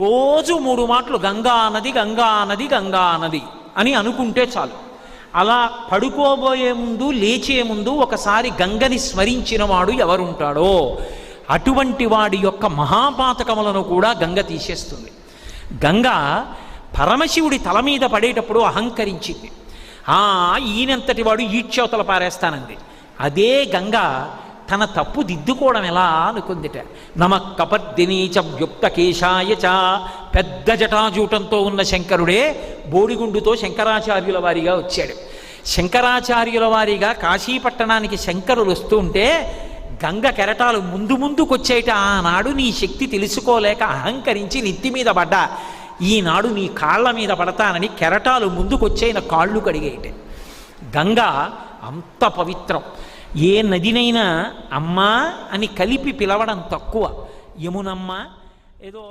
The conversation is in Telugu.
రోజు 3 మాటలు గంగా నది గంగా నది గంగా నది అని అనుకుంటే చాలు. అలా పడుకోబోయే ముందు లేచే ముందు ఒకసారి గంగని స్మరించిన వాడు ఎవరుంటాడో అటువంటి వాడి యొక్క మహాపాతకములను కూడా గంగ తీసేస్తుంది. గంగ పరమశివుడి తల మీద పడేటప్పుడు అహంకరించింది. ఈయనంతటి వాడు ఈడ్చవతల పారేస్తానంది. అదే గంగ తన తప్పు దిద్దుకోవడం ఎలా అనుకుందిట. నమ కపర్దినీచ వ్యుక్త కేశాయ చ, పెద్ద జటాజూటంతో ఉన్న శంకరుడే బోడిగుండుతో శంకరాచార్యుల వారిగా వచ్చాడు. శంకరాచార్యుల వారిగా కాశీపట్టణానికి శంకరులు వస్తూ ఉంటే గంగ కెరటాలు ముందు ముందుకొచ్చేట. ఆనాడు నీ శక్తి తెలుసుకోలేక అహంకరించి నెత్తి మీద పడ్డా, ఈనాడు నీ కాళ్ళ మీద పడతానని కెరటాలు ముందుకొచ్చేన కాళ్ళు కడిగేయట. గంగ అంత పవిత్రం. ఏ నదినైనా అమ్మా అని కలిపి పిలవడం తక్కువ. యమునమ్మ ఏదో